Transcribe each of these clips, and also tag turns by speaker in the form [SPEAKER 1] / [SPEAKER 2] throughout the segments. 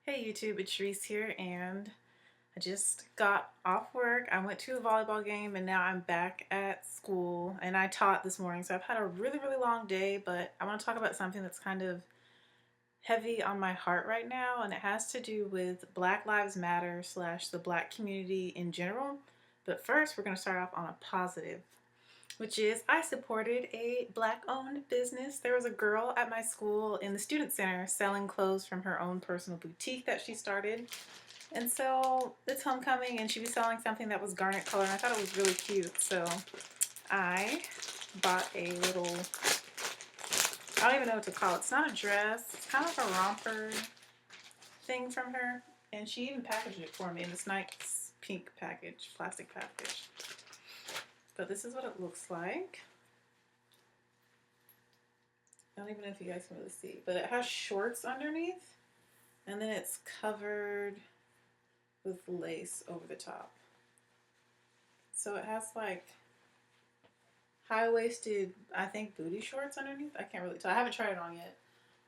[SPEAKER 1] Hey YouTube, it's Cherise here, and I just got off work. I went to a volleyball game, and now I'm back at school, and I taught this morning, so I've had a really long day, but I want to talk about something that's kind of heavy on my heart right now, and it has to do with Black Lives Matter slash the Black community in general. But first, we're going to start off on a positive, which is I supported a Black-owned business. There was a girl at my school in the student center selling clothes from her own personal boutique that she started. And so it's homecoming and she was selling something that was garnet color and I thought it was really cute. So I bought a little, I don't even know what to call it. It's not a dress. It's kind of like a romper thing from her. And she even packaged it for me in this nice pink package, plastic package. But this is what it looks like. I don't even know if you guys can really see, but it has shorts underneath, and then it's covered with lace over the top. So it has like high-waisted, I think, booty shorts underneath. I can't really tell. I haven't tried it on yet.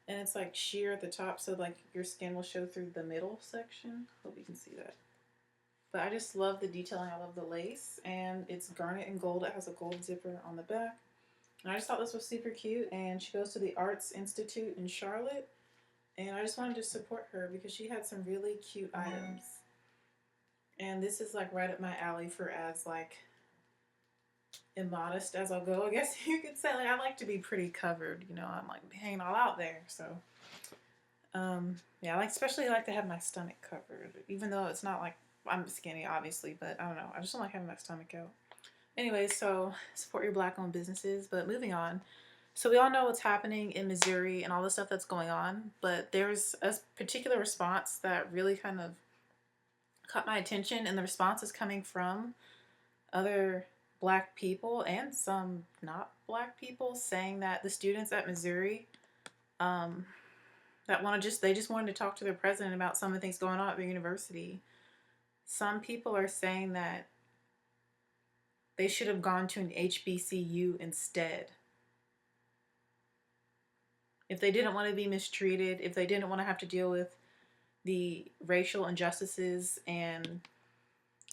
[SPEAKER 1] And it's like sheer at the top, so like your skin will show through the middle section. Hope you can see that. But I just love the detailing. I love the lace, and it's garnet and gold. It has a gold zipper on the back. And I just thought this was super cute, and she goes to the Arts Institute in Charlotte, and I just wanted to support her because she had some really cute items. And this is like right up my alley for as like immodest as I'll go, I guess you could say. Like I like to be pretty covered, you know, I'm like hanging all out there, so yeah, I like especially like to have my stomach covered, even though it's not like I'm skinny, obviously, but I don't know. I just don't like having my stomach out. Anyway, so support your Black-owned businesses. But moving on. So we all know what's happening in Missouri and all the stuff that's going on, but there's a particular response that really kind of caught my attention, and the response is coming from other Black people and some not Black people saying that the students at Missouri that they just wanted to talk to their president about some of the things going on at their university. Some people are saying that they should have gone to an HBCU instead. If they didn't want to be mistreated, if they didn't want to have to deal with the racial injustices and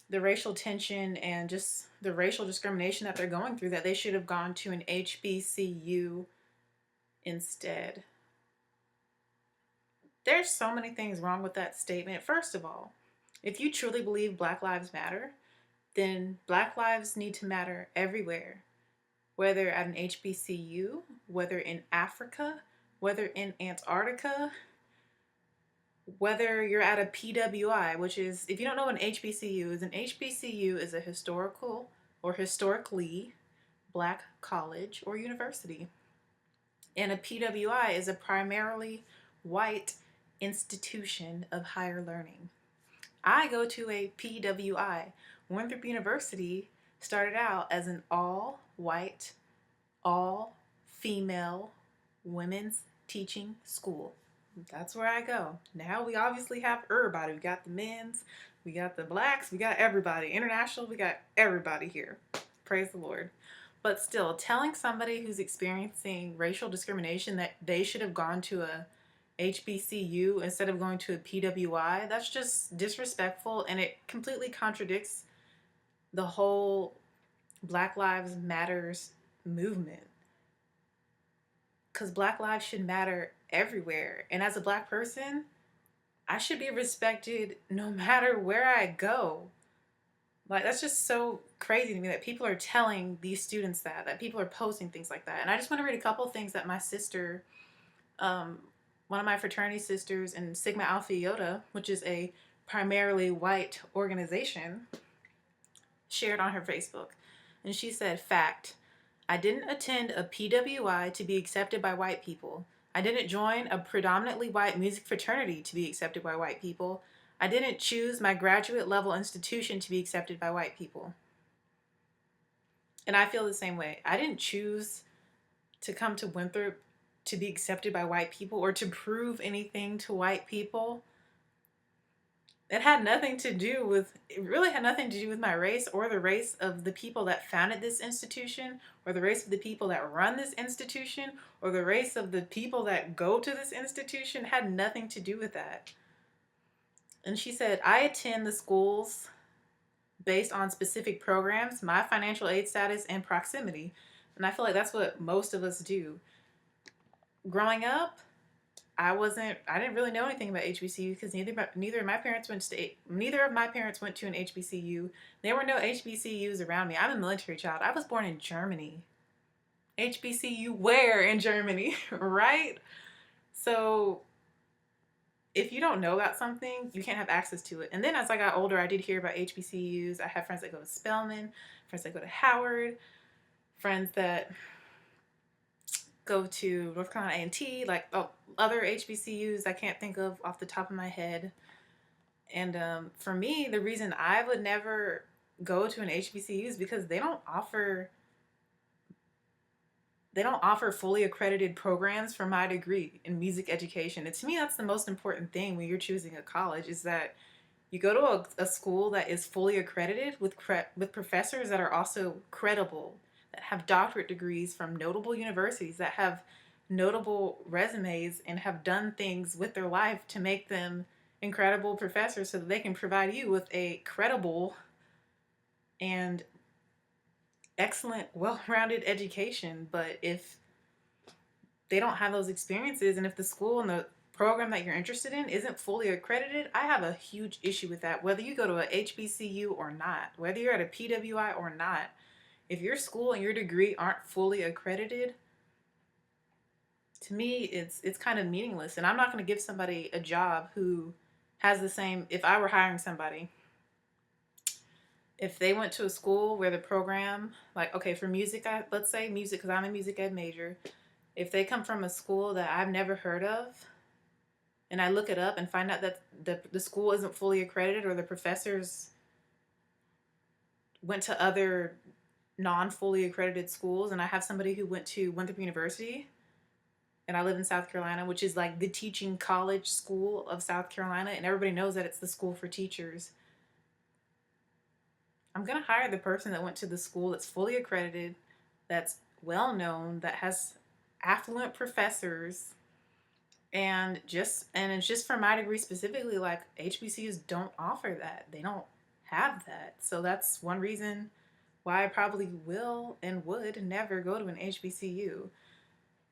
[SPEAKER 1] the racial tension and just the racial discrimination that they're going through, that they should have gone to an HBCU instead. There's so many things wrong with that statement. First of all, if you truly believe Black Lives Matter, then Black lives need to matter everywhere, whether at an HBCU, whether in Africa, whether in Antarctica, whether you're at a PWI, which is, if you don't know what an HBCU is a historical or historically Black college or university. And a PWI is a primarily white institution of higher learning. I go to a PWI. Winthrop University started out as an all-white, all-female women's teaching school. That's where I go. Now we obviously have everybody. We got the men's, we got the Blacks, we got everybody. International, we got everybody here. Praise the Lord. But still, telling somebody who's experiencing racial discrimination that they should have gone to a HBCU instead of going to a PWI, that's just disrespectful, and it completely contradicts the whole Black Lives Matters movement. Because Black lives should matter everywhere. And as a Black person, I should be respected no matter where I go. Like, that's just so crazy to me that people are telling these students that people are posting things like that. And I just want to read a couple of things that my sister, one of my fraternity sisters in Sigma Alpha Iota, which is a primarily white organization, shared on her Facebook. And she said, fact, I didn't attend a PWI to be accepted by white people. I didn't join a predominantly white music fraternity to be accepted by white people. I didn't choose my graduate level institution to be accepted by white people. And I feel the same way. I didn't choose to come to Winthrop to be accepted by white people or to prove anything to white people. It really had nothing to do with my race or the race of the people that founded this institution or the race of the people that run this institution or the race of the people that go to this institution. It had nothing to do with that. And she said, I attend the schools based on specific programs, my financial aid status, and proximity. And I feel like that's what most of us do. Growing up, I didn't really know anything about HBCU because neither of my parents went to an HBCU. There were no HBCUs around me. I'm a military child. I was born in Germany. HBCU where in Germany, right? So if you don't know about something, you can't have access to it. And then as I got older, I did hear about HBCUs. I have friends that go to Spelman, friends that go to Howard, friends that go to North Carolina A&T, like other HBCUs I can't think of off the top of my head. And for me, the reason I would never go to an HBCU is because they don't offer fully accredited programs for my degree in music education. And to me, that's the most important thing when you're choosing a college is that you go to a school that is fully accredited with professors that are also credible, that have doctorate degrees from notable universities, that have notable resumes and have done things with their life to make them incredible professors so that they can provide you with a credible and excellent, well-rounded education. But if they don't have those experiences, and if the school and the program that you're interested in isn't fully accredited, I have a huge issue with that. Whether you go to a HBCU or not, whether you're at a PWI or not, if your school and your degree aren't fully accredited, to me, it's kind of meaningless. And I'm not going to give somebody a job who has the same. If I were hiring somebody, if they went to a school where the program, like, okay, for music, let's say music, because I'm a music ed major, if they come from a school that I've never heard of, and I look it up and find out that the school isn't fully accredited or the professors went to other non-fully accredited schools, and I have somebody who went to Winthrop University, and I live in South Carolina, which is like the teaching college school of South Carolina, and everybody knows that it's the school for teachers. I'm going to hire the person that went to the school that's fully accredited, that's well known, that has affluent professors, and it's just for my degree specifically. Like, HBCUs don't offer that. They don't have that. So that's one reason why I probably will and would never go to an HBCU.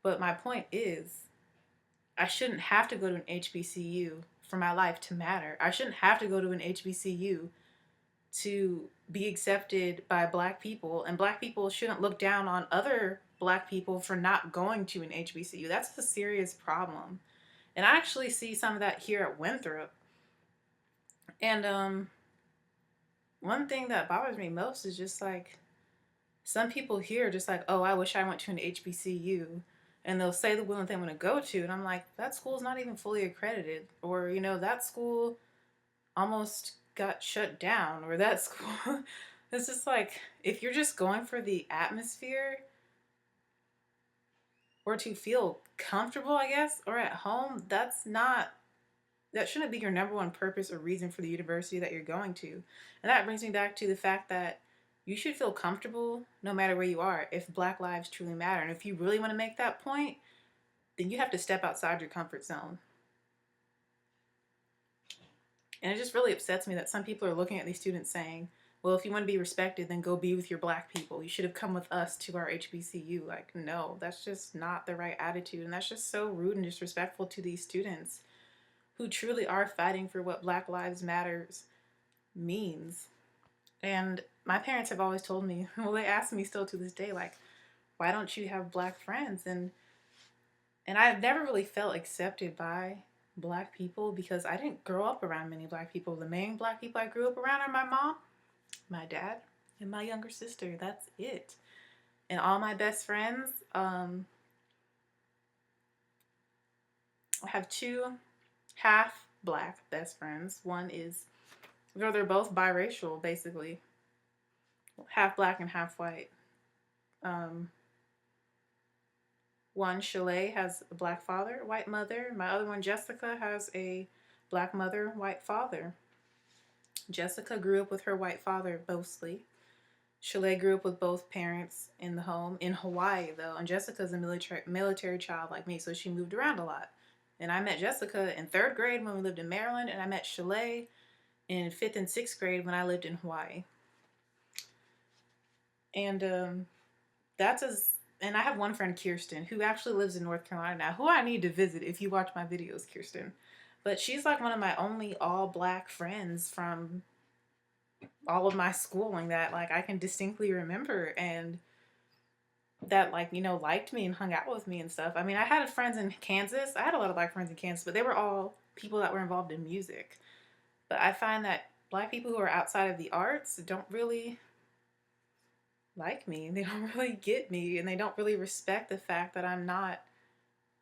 [SPEAKER 1] But my point is, I shouldn't have to go to an HBCU for my life to matter. I shouldn't have to go to an HBCU to be accepted by Black people, and Black people shouldn't look down on other Black people for not going to an HBCU. That's a serious problem. And I actually see some of that here at Winthrop. And one thing that bothers me most is just like some people here are just like, oh, I wish I went to an HBCU. And they'll say the one that they want to go to. And I'm like, that school's not even fully accredited. Or, that school almost got shut down. Or that school. It's just like, if you're just going for the atmosphere or to feel comfortable, I guess, or at home, that shouldn't be your number one purpose or reason for the university that you're going to. And that brings me back to the fact that you should feel comfortable no matter where you are if Black lives truly matter. And if you really want to make that point, then you have to step outside your comfort zone. And it just really upsets me that some people are looking at these students saying, well, if you want to be respected, then go be with your Black people. You should have come with us to our HBCU. Like, no, that's just not the right attitude. And that's just so rude and disrespectful to these students who truly are fighting for what Black Lives Matters means. And my parents have always told me, well, they ask me still to this day, like, why don't you have Black friends? And I've never really felt accepted by Black people because I didn't grow up around many Black people. The main Black people I grew up around are my mom, my dad, and my younger sister. That's it. And all my best friends, I have two half Black best friends. They're both biracial, basically. Half Black and half white. One, Shalay, has a Black father, white mother. My other one, Jessica, has a Black mother, white father. Jessica grew up with her white father mostly. Shalay grew up with both parents in the home in Hawaii, though. And Jessica's a military child like me, so she moved around a lot. And I met Jessica in 3rd grade when we lived in Maryland, and I met Shalay in 5th and 6th grade when I lived in Hawaii. And that's as and I have one friend, Kirsten, who actually lives in North Carolina now, who I need to visit if you watch my videos, Kirsten. But she's like one of my only all black friends from all of my schooling that like I can distinctly remember, and that like, you know, liked me and hung out with me and stuff. I mean, I had friends in Kansas. I had a lot of black friends in Kansas, but they were all people that were involved in music. But I find that black people who are outside of the arts don't really like me. They don't really get me, and they don't really respect the fact that I'm not,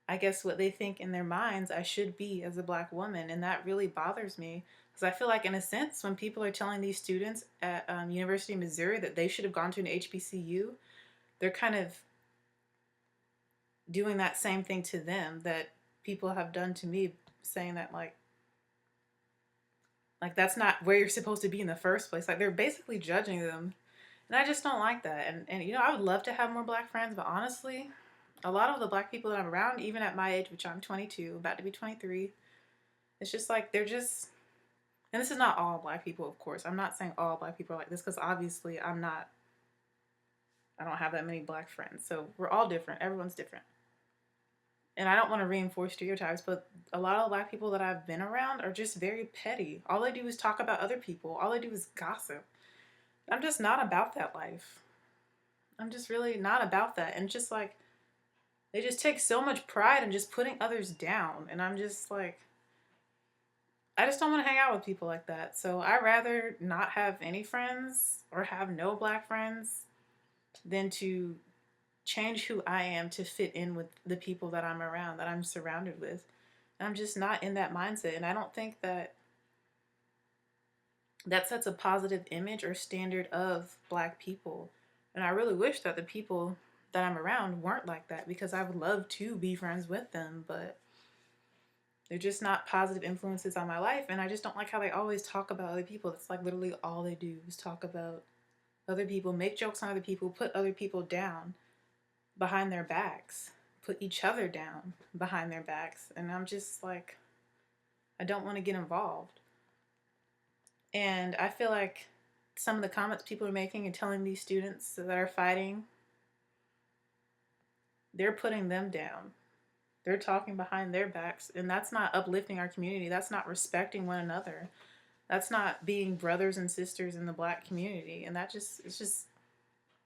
[SPEAKER 1] I guess, what they think in their minds I should be as a black woman. And that really bothers me, because I feel like, in a sense, when people are telling these students at University of Missouri that they should have gone to an HBCU, they're kind of doing that same thing to them that people have done to me, saying that like that's not where you're supposed to be in the first place. Like, they're basically judging them. And I just don't like that. And you know, I would love to have more black friends, but honestly, a lot of the black people that I'm around, even at my age, which I'm 22, about to be 23, it's just like they're just, and this is not all black people, of course. I'm not saying all black people are like this, because obviously I don't have that many black friends. So we're all different. Everyone's different. And I don't want to reinforce stereotypes, but a lot of black people that I've been around are just very petty. All they do is talk about other people. All they do is gossip. I'm just not about that life. I'm just really not about that. And just like, they just take so much pride in just putting others down. And I'm just like, I just don't want to hang out with people like that. So I'd rather not have any friends or have no black friends than to change who I am to fit in with the people that I'm around, that I'm surrounded with. And I'm just not in that mindset. And I don't think that sets a positive image or standard of black people. And I really wish that the people that I'm around weren't like that, because I would love to be friends with them, but they're just not positive influences on my life. And I just don't like how they always talk about other people. It's like literally all they do is talk about other people, make jokes on other people, put other people down behind their backs, put each other down behind their backs. And I'm just like, I don't want to get involved. And I feel like some of the comments people are making and telling these students that are fighting, they're putting them down. They're talking behind their backs, and that's not uplifting our community. That's not respecting one another. That's not being brothers and sisters in the black community. And it's just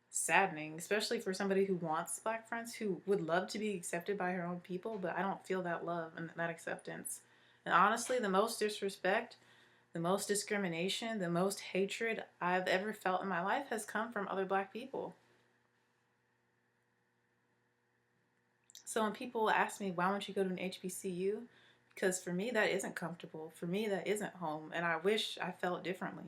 [SPEAKER 1] saddening, especially for somebody who wants black friends, who would love to be accepted by her own people, but I don't feel that love and that acceptance. And honestly, the most disrespect, the most discrimination, the most hatred I've ever felt in my life has come from other black people. So when people ask me, why won't you go to an HBCU? Because for me, that isn't comfortable. For me, that isn't home. And I wish I felt differently.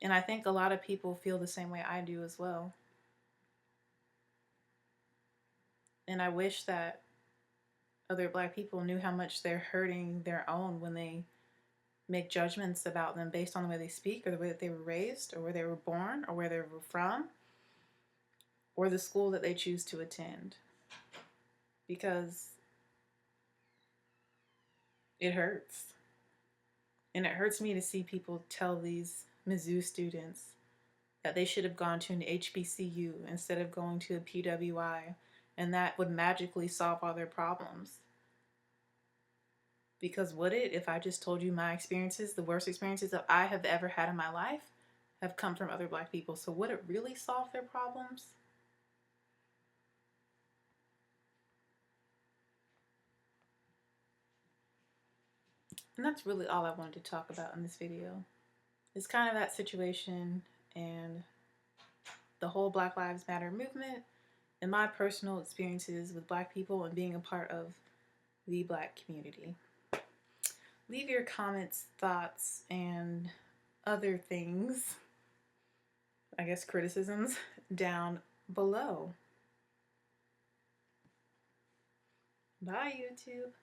[SPEAKER 1] And I think a lot of people feel the same way I do as well. And I wish that other black people knew how much they're hurting their own when they make judgments about them based on the way they speak, or the way that they were raised, or where they were born, or where they were from, or the school that they choose to attend. Because it hurts. And it hurts me to see people tell these Mizzou students that they should have gone to an HBCU instead of going to a PWI, and that would magically solve all their problems. Because would it, if I just told you my experiences, the worst experiences that I have ever had in my life have come from other black people? So would it really solve their problems? And that's really all I wanted to talk about in this video. It's kind of that situation and the whole Black Lives Matter movement and my personal experiences with black people and being a part of the black community. Leave your comments, thoughts, and other things, I guess criticisms, down below. Bye, YouTube.